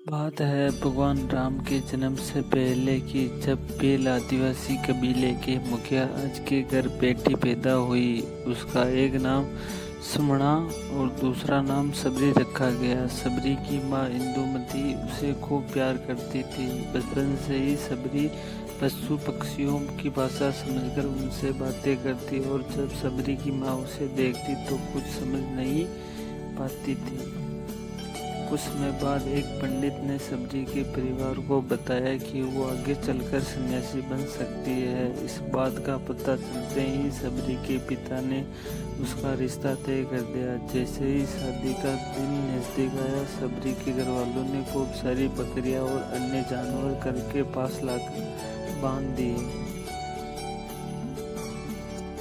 बात है भगवान राम के जन्म से पहले की, जब भील आदिवासी कबीले के मुखिया आज के घर बेटी पैदा हुई। उसका एक नाम सुमना और दूसरा नाम सबरी रखा गया। सबरी की माँ इंदुमती उसे खूब प्यार करती थी। बचपन से ही सबरी पशु पक्षियों की भाषा समझकर उनसे बातें करती और जब सबरी की माँ उसे देखती तो कुछ समझ नहीं पाती थी। कुछ समय बाद एक पंडित ने सबरी के परिवार को बताया कि वो आगे चलकर सन्यासी बन सकती है। इस बात का पता चलते ही सबरी के पिता ने उसका रिश्ता तय कर दिया। जैसे ही शादी का दिन नजदीक आया, सबरी के घर वालों ने खूब सारी बकरियां और अन्य जानवर घर के पास लाकर बांध दिए।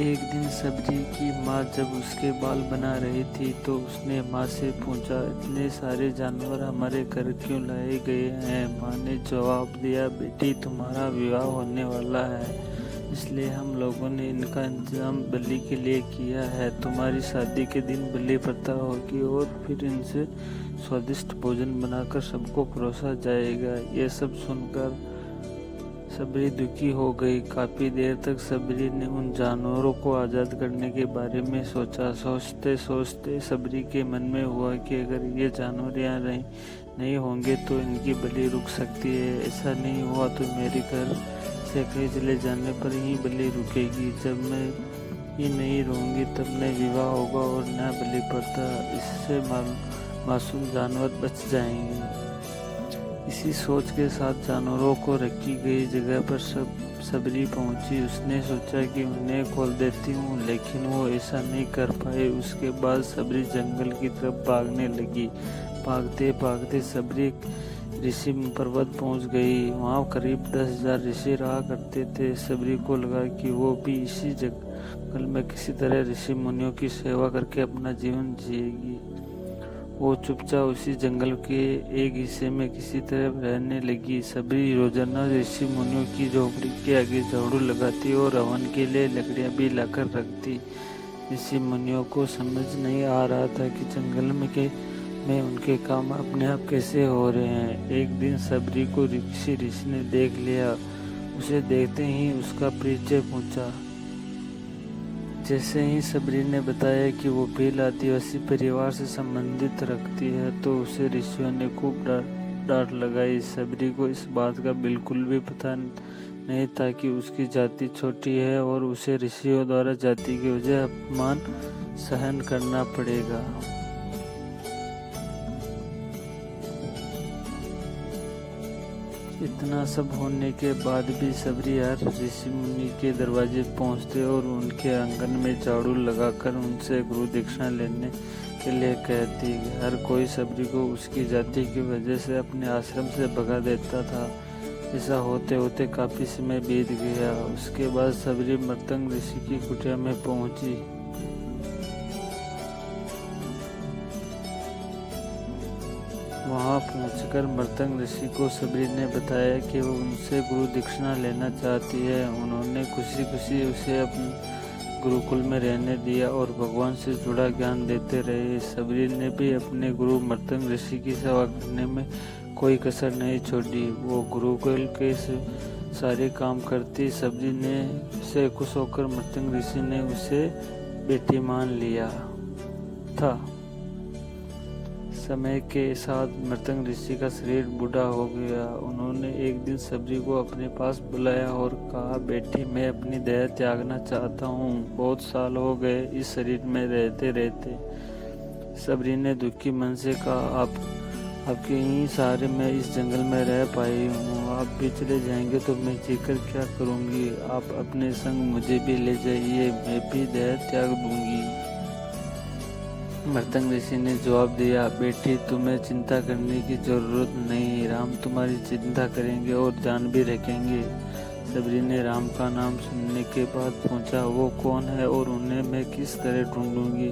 एक दिन सबरी की माँ जब उसके बाल बना रही थी तो उसने माँ से पूछा, इतने सारे जानवर हमारे घर क्यों लाए गए हैं? माँ ने जवाब दिया, बेटी तुम्हारा विवाह होने वाला है, इसलिए हम लोगों ने इनका इंतजाम बलि के लिए किया है। तुम्हारी शादी के दिन बलि प्रथा होगी और फिर इनसे स्वादिष्ट भोजन बनाकर सबको परोसा जाएगा। ये सब सुनकर सबरी दुखी हो गई। काफी देर तक सबरी ने उन जानवरों को आजाद करने के बारे में सोचा। सोचते सोचते सबरी के मन में हुआ कि अगर ये जानवर यहाँ नहीं होंगे तो इनकी बलि रुक सकती है। ऐसा नहीं हुआ तो मेरे घर से कहीं चले जाने पर ही बलि रुकेगी। जब मैं ही नहीं रहूंगी तब न विवाह होगा और न बलि प्रथा। इससे मासूम जानवर बच जाएंगे। इसी सोच के साथ जानवरों को रखी गई जगह पर सबरी पहुंची। उसने सोचा कि उन्हें खोल देती हूँ, लेकिन वो ऐसा नहीं कर पाए। उसके बाद सबरी जंगल की तरफ भागने लगी। भागते भागते सबरी ऋषि पर्वत पहुंच गई। वहाँ करीब 10,000 ऋषि रहा करते थे। सबरी को लगा कि वो भी इसी जंगल में किसी तरह ऋषि मुनियों की सेवा करके अपना जीवन जिएगी। वो चुपचाप उसी जंगल के एक हिस्से में किसी तरह रहने लगी। सबरी रोजाना ऋषि मुनियों की झोपड़ी के आगे झाड़ू लगाती और हवन के लिए लकड़ियां भी लाकर रखती। ऋषि मुनियों को समझ नहीं आ रहा था कि जंगल में उनके काम अपने आप कैसे हो रहे हैं। एक दिन सबरी को ऋषि ने देख लिया। उसे देखते ही उसका परिचय पूछा। जैसे ही सबरी ने बताया कि वो भील आदिवासी परिवार से संबंधित रखती है तो उसे ऋषियों ने खूब डांट लगाई। सबरी को इस बात का बिल्कुल भी पता नहीं था कि उसकी जाति छोटी है और उसे ऋषियों द्वारा जाति की वजह अपमान सहन करना पड़ेगा। इतना सब होने के बाद भी सबरी हर ऋषि मुनि के दरवाजे पहुंचते और उनके आंगन में झाड़ू लगाकर उनसे गुरु दीक्षा लेने के लिए कहती। हर कोई सबरी को उसकी जाति की वजह से अपने आश्रम से भगा देता था। ऐसा होते होते काफी समय बीत गया। उसके बाद सबरी मर्तंग ऋषि की कुटिया में पहुंची। वहां पहुंचकर मर्तंग ऋषि को सबरी ने बताया कि वो उनसे गुरु दीक्षा लेना चाहती है। उन्होंने खुशी खुशी उसे अपने गुरुकुल में रहने दिया और भगवान से जुड़ा ज्ञान देते रहे। सबरी ने भी अपने गुरु मर्तंग ऋषि की सेवा करने में कोई कसर नहीं छोड़ी। वो गुरुकुल के सारे काम करती। सबरी ने से खुश होकर मर्तंग ऋषि ने उसे बेटी मान लिया था। समय के साथ मर्तंग ऋषि का शरीर बूढ़ा हो गया। उन्होंने एक दिन सबरी को अपने पास बुलाया और कहा, बेटी मैं अपनी देह त्यागना चाहता हूँ। बहुत साल हो गए इस शरीर में रहते रहते। सबरी ने दुखी मन से कहा, आपके ही सहारे मैं इस जंगल में रह पाई हूँ। आप भी चले जाएंगे तो मैं जीकर क्या करूँगी? आप अपने संग मुझे भी ले जाइए, मैं भी देह त्याग दूंगी। मर्तंग ऋषि ने जवाब दिया, बेटी तुम्हें चिंता करने की जरूरत नहीं। राम तुम्हारी चिंता करेंगे और ध्यान भी रखेंगे। सबरी ने राम का नाम सुनने के बाद पूछा, वो कौन है और उन्हें मैं किस तरह ढूंढूंगी?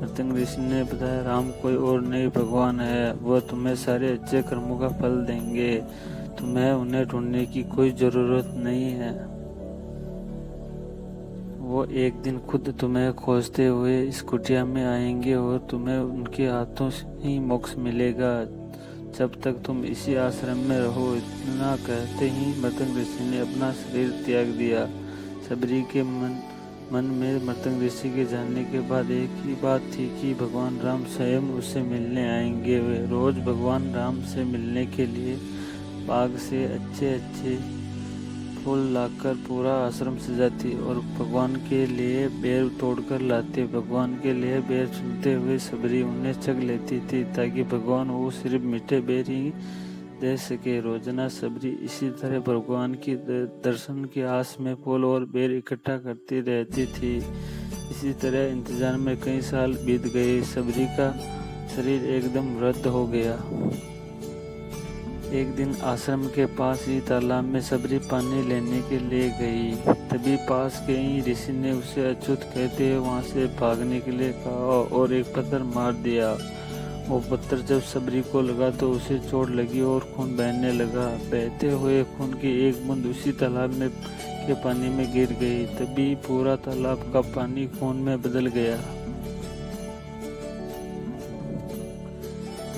मर्तंग ऋषि ने बताया, राम कोई और नहीं भगवान है। वह तुम्हें सारे अच्छे कर्मों का फल देंगे। तुम्हें उन्हें ढूंढने की कोई जरूरत नहीं है। वो एक दिन खुद तुम्हें खोजते हुए इस कुटिया में आएंगे और तुम्हें उनके हाथों से ही मोक्ष मिलेगा। जब तक तुम इसी आश्रम में रहो। इतना कहते ही मृतंग ऋषि ने अपना शरीर त्याग दिया। सबरी के मन में मृतंग ऋषि के जाने के बाद एक ही बात थी कि भगवान राम स्वयं उसे मिलने आएंगे। वे रोज भगवान राम से मिलने के लिए बाग से अच्छे अच्छे फूल लाकर पूरा आश्रम सजाती और भगवान के लिए बेर तोड़कर लाते। भगवान के लिए बेर चुनते हुए सबरी उन्हें चख लेती थी ताकि भगवान वो सिर्फ मीठे बेर ही दे सके। रोजाना सबरी इसी तरह भगवान की दर्शन की आस में फूल और बेर इकट्ठा करती रहती थी। इसी तरह इंतजार में कई साल बीत गए। सबरी का शरीर एकदम वृद्ध हो गया। एक दिन आश्रम के पास ही तालाब में सबरी पानी लेने के लिए गई। तभी पास के ही ऋषि ने उसे अछूत कहते हुए वहां से भागने के लिए कहा और एक पत्थर मार दिया। वो पत्थर जब सबरी को लगा तो उसे चोट लगी और खून बहने लगा। बहते हुए खून की एक बूंद उसी तालाब में के पानी में गिर गई। तभी पूरा तालाब का पानी खून में बदल गया।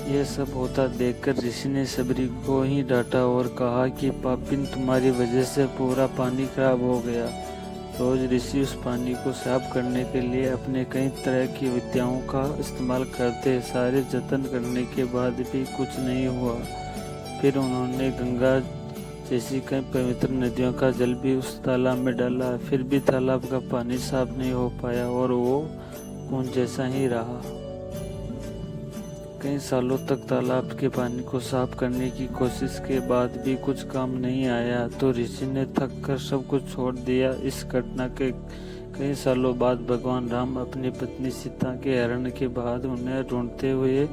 यह सब होता देखकर ऋषि ने सबरी को ही डांटा और कहा कि पापिन, तुम्हारी वजह से पूरा पानी खराब हो गया। रोज ऋषि उस पानी को साफ करने के लिए अपने कई तरह की विद्याओं का इस्तेमाल करते। सारे जतन करने के बाद भी कुछ नहीं हुआ। फिर उन्होंने गंगा जैसी कई पवित्र नदियों का जल भी उस तालाब में डाला, फिर भी तालाब का पानी साफ नहीं हो पाया और वो खून जैसा ही रहा। कई सालों तक तालाब के पानी को साफ करने की कोशिश के बाद भी कुछ काम नहीं आया तो ऋषि ने थक कर सब कुछ छोड़ दिया। इस घटना के कई सालों बाद भगवान राम अपनी पत्नी सीता के हरण के बाद उन्हें ढूंढते हुए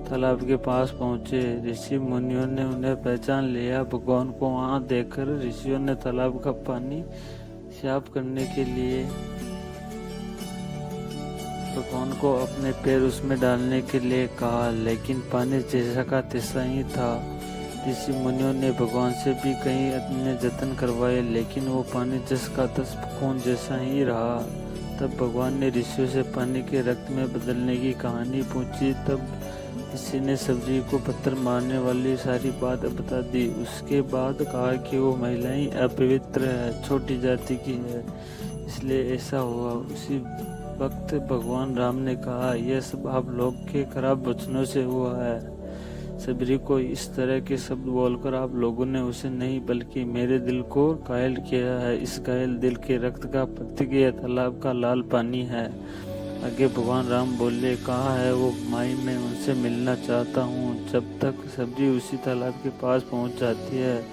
तालाब के पास पहुंचे। ऋषि मुनियों ने उन्हें पहचान लिया। भगवान को वहां देखकर ऋषियों ने तालाब का पानी साफ करने के लिए भगवान को अपने पैर उसमें डालने के लिए कहा, लेकिन पानी जैसा का तैसा ही था। ऋषि मुनियों ने भगवान से भी कई अन्य जतन करवाए, लेकिन वो पानी जस का तस खून जैसा ही रहा। तब भगवान ने ऋषियों से पानी के रक्त में बदलने की कहानी पूछी। तब ऋषि ने सबरी को पत्थर मारने वाली सारी बात बता दी। उसके बाद कहा कि वो महिलाएं अपवित्र है, छोटी जाति की है, इसलिए ऐसा हुआ। उसी वक्त भगवान राम ने कहा, यह सब आप लोग के खराब वचनों से हुआ है। सबरी को इस तरह के शब्द बोलकर आप लोगों ने उसे नहीं बल्कि मेरे दिल को घायल किया है। इस घायल दिल के रक्त का प्रतीक यह तालाब का लाल पानी है। आगे भगवान राम बोले, कहा है वो माई, मैं उनसे मिलना चाहता हूँ। जब तक सबरी उसी तालाब के पास पहुँच जाती है।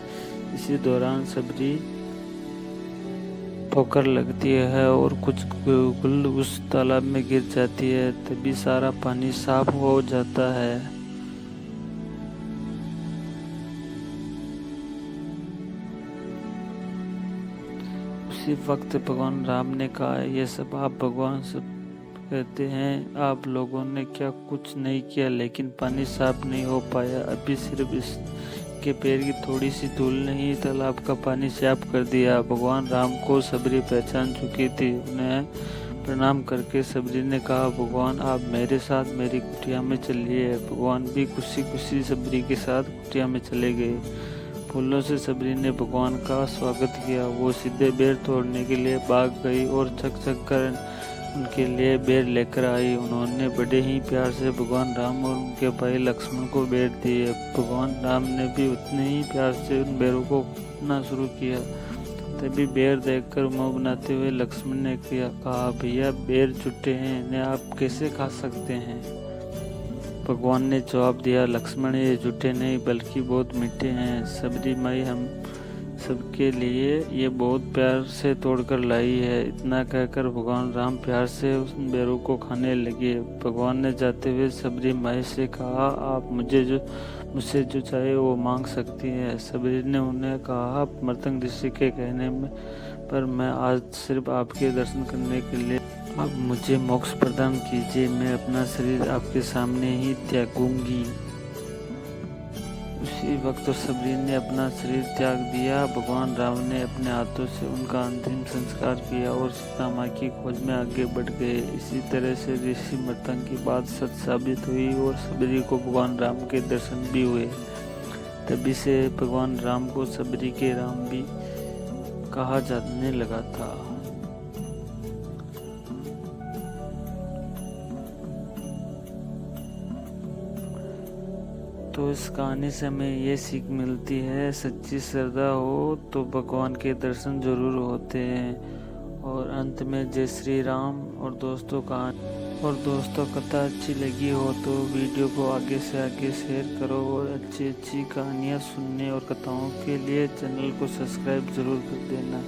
इसी दौरान सबरी ठोकर लगती है और कुछ गुल उस तालाब में गिर जाती है। तभी सारा पानी साफ हो जाता है। उसी वक्त भगवान राम ने कहा, यह सब आप भगवान से कहते हैं, आप लोगों ने क्या कुछ नहीं किया, लेकिन पानी साफ नहीं हो पाया। अभी सिर्फ इसके पैर की थोड़ी सी धूल ने ही तालाब का पानी साफ कर दिया। भगवान राम को सबरी पहचान चुकी थी। उन्हें प्रणाम करके सबरी ने कहा, भगवान आप मेरे साथ मेरी कुटिया में चलिए। भगवान भी खुशी खुशी सबरी के साथ कुटिया में चले गए। फूलों से सबरी ने भगवान का स्वागत किया। वो सीधे बेर तोड़ने के लिए भाग गई और छक छक कर उनके लिए बेर लेकर आई। उन्होंने बड़े ही प्यार से भगवान राम और उनके भाई लक्ष्मण को बेर दिए। भगवान राम ने भी उतने ही प्यार से उन बेरों को काटना शुरू किया। तभी बेर देखकर मुंह बनाते हुए लक्ष्मण ने कहा, भैया बेर झूठे हैं, इन्हें आप कैसे खा सकते हैं। भगवान ने जवाब दिया, लक्ष्मण ये झूठे नहीं बल्कि बहुत मीठे हैं। सबरी माई हम सबके लिए ये बहुत प्यार से तोड़कर लाई है। इतना कहकर भगवान राम प्यार से उन बेरों को खाने लगे। भगवान ने जाते हुए सबरी माई से कहा, आप मुझसे जो चाहे वो मांग सकती है। सबरी ने उन्हें कहा, मृतंग ऋषि के कहने में पर मैं आज सिर्फ आपके दर्शन करने के लिए आप मुझे मोक्ष प्रदान कीजिए। मैं अपना शरीर आपके सामने ही त्यागूंगी। उसी वक्त सबरी ने अपना शरीर त्याग दिया। भगवान राम ने अपने हाथों से उनका अंतिम संस्कार किया और सीता माँ की खोज में आगे बढ़ गए। इसी तरह से ऋषि मृतंग की बात सच साबित हुई और सबरी को भगवान राम के दर्शन भी हुए। तभी से भगवान राम को सबरी के राम भी कहा जाने लगा था। तो इस कहानी से हमें ये सीख मिलती है, सच्ची श्रद्धा हो तो भगवान के दर्शन जरूर होते हैं। और अंत में जय श्री राम। और दोस्तों कथा अच्छी लगी हो तो वीडियो को आगे से आगे शेयर करो और अच्छी अच्छी कहानियाँ सुनने और कथाओं के लिए चैनल को सब्सक्राइब जरूर कर देना।